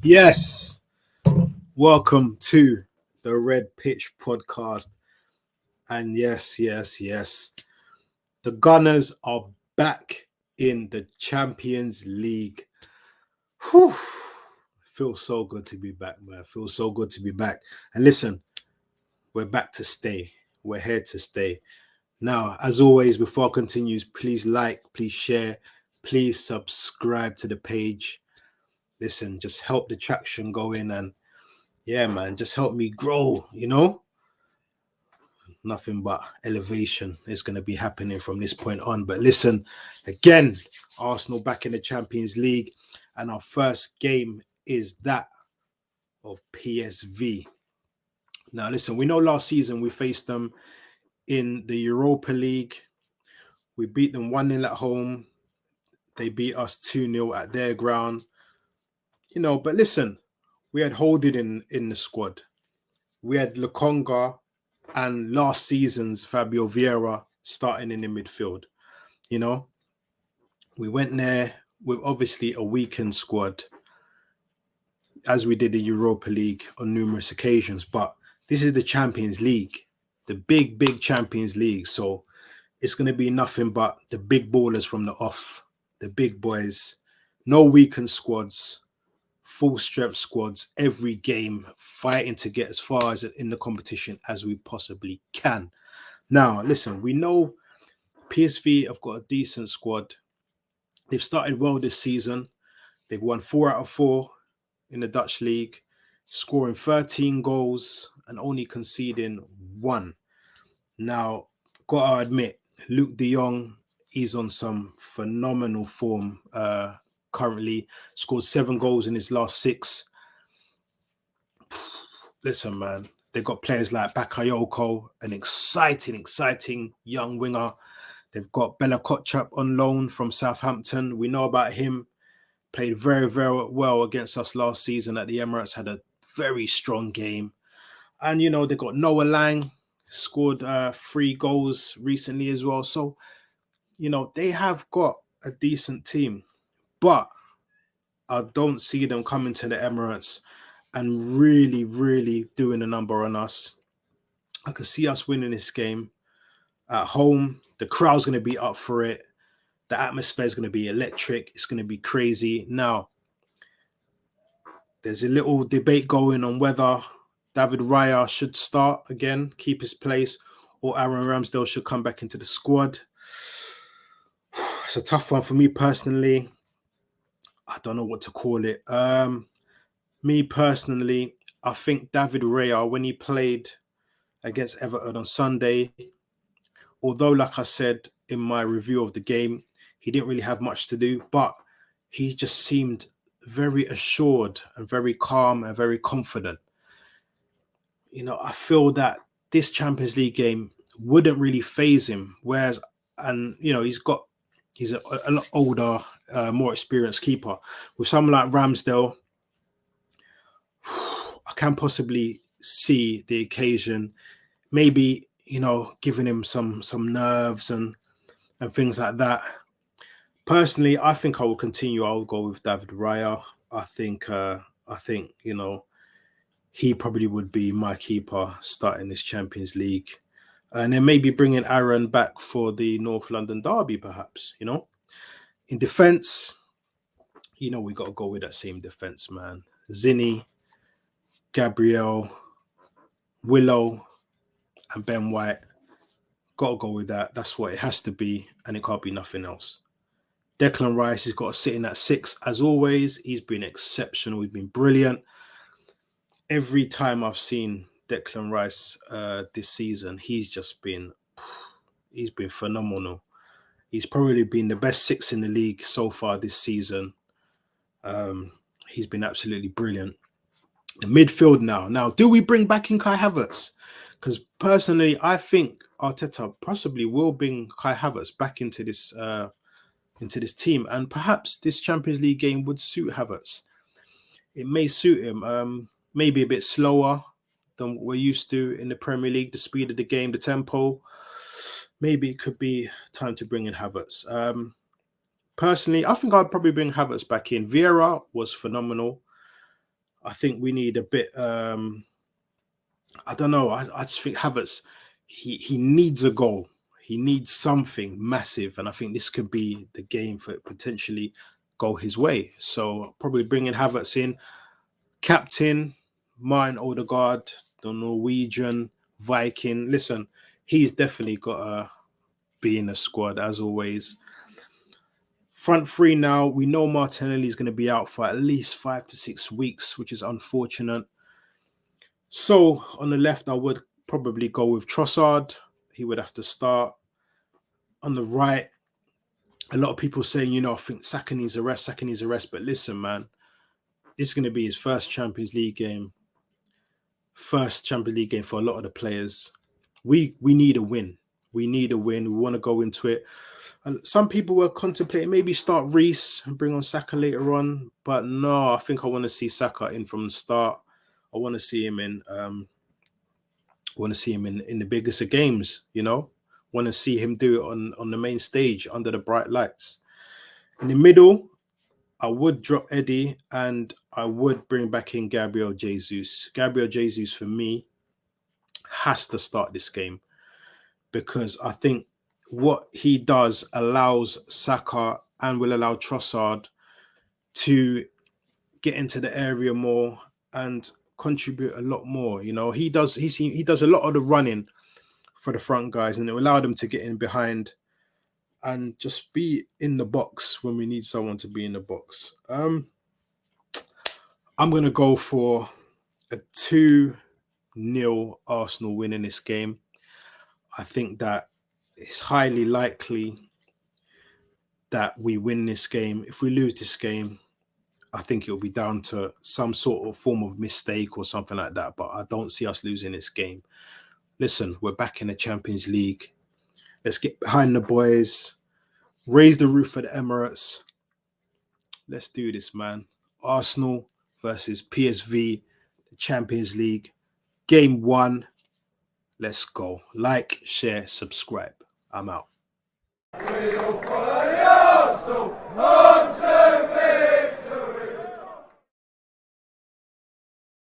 Yes, welcome to the Red Pitch podcast. And yes, the Gunners are back in the Champions League. Whew. Feels so good to be back, man. Feels so good to be back. And listen, we're back to stay. We're here to stay. Now, as always, before I continue, please like, please share, please subscribe to the page. Listen, just help the traction go in and yeah, man, just help me grow. Nothing but elevation is going to be happening from this point on. But listen, again, Arsenal back in the Champions League, and our first game is that of PSV. Now, listen, we know last season we faced them in the Europa League. We beat them 1-0 at home. They beat us 2-0 at their ground. But listen, we had Holding in the squad. We had Lukonga and last season's Fabio Vieira starting in the midfield. We went there with obviously a weakened squad, as we did the Europa League on numerous occasions. But this is the Champions League, the big Champions League. So it's going to be nothing but the big ballers from the off, the big boys, no weakened squads, full strength squads, every game fighting to get as far as in the competition as we possibly can. Now, listen, we know PSV have got a decent squad. They've started well this season. They've won 4 out of 4 in the Dutch league, scoring 13 goals and only conceding 1. Now, gotta admit, Luke de Jong, he's on some phenomenal form currently. Scored 7 goals in his last 6. Listen, man, they've got players like Bakayoko, an exciting young winger. They've got Bella Kotchap on loan from Southampton. We know about him. Played very well against us last season at the Emirates. Had a very strong game. And, they've got Noah Lang, scored 3 goals recently as well. So, they have got a decent team. But I don't see them coming to the Emirates and really doing a number on us. I can see us winning this game at home. The crowd's going to be up for it. The atmosphere is going to be electric. It's going to be crazy. Now, there's a little debate going on whether David Raya should start again, keep his place, or Aaron Ramsdale should come back into the squad. It's a tough one for me personally. I don't know what to call it. Me personally, I think David Raya, when he played against Everton on Sunday, although, like I said in my review of the game, he didn't really have much to do, but he just seemed very assured and very calm and very confident. I feel that this Champions League game wouldn't really faze him, whereas, he's a lot older, more experienced keeper. With someone like Ramsdale, I can possibly see the occasion, maybe, giving him some nerves and things like that. Personally, I think I will continue. I'll go with David Raya. I think, he probably would be my keeper starting this Champions League. And then maybe bringing Aaron back for the North London derby, perhaps, In defence, we got to go with that same defence, man. Zinni, Gabriel, Willow, and Ben White. Got to go with that. That's what it has to be, and it can't be nothing else. Declan Rice has got to sit in at 6 as always. He's been exceptional. He's been brilliant. Every time I've seen Declan Rice this season, he's been phenomenal. He's probably been the best 6 in the league so far this season. He's been absolutely brilliant. The midfield now. Now, do we bring back in Kai Havertz? Because personally, I think Arteta possibly will bring Kai Havertz back into this team, and perhaps this Champions League game would suit Havertz. It may suit him. Maybe a bit slower than what we're used to in the Premier League. The speed of the game, the tempo. Maybe it could be time to bring in Havertz. Personally, I think I'd probably bring Havertz back in. Vieira was phenomenal. I think we need a bit. I don't know. I just think Havertz, he needs a goal. He needs something massive, and I think this could be the game for it potentially go his way. So probably bringing Havertz in, captain Martin Odegaard, the Norwegian Viking. Listen, he's definitely got to be in the squad as always. Front three now. We know Martinelli is going to be out for at least 5 to 6 weeks, which is unfortunate. So on the left, I would probably go with Trossard. He would have to start. On the right, a lot of people saying, I think Saka needs a rest. But listen, man, this is going to be his first Champions League game. First Champions League game for a lot of the players. We need a win. We need a win. We want to go into it. And some people were contemplating maybe start Reece and bring on Saka later on. But no, I think I want to see Saka in from the start. I want to see him in in the biggest of games, Want to see him do it on the main stage under the bright lights. In the middle, I would drop Eddie and I would bring back in Gabriel Jesus. Gabriel Jesus, for me, has to start this game because I think what he does allows Saka and will allow Trossard to get into the area more and contribute a lot more. He does a lot of the running for the front guys, and it will allow them to get in behind and just be in the box when we need someone to be in the box. I'm going to go for a 2-0 Arsenal win in this game. I think that it's highly likely that we win this game. If we lose this game, I think it'll be down to some sort of form of mistake or something like that. But I don't see us losing this game. Listen, we're back in the Champions League. Let's get behind the boys. Raise the roof of the Emirates. Let's do this, man. Arsenal versus PSV, the Champions League. Game 1. Let's go. Like, share, subscribe. I'm out.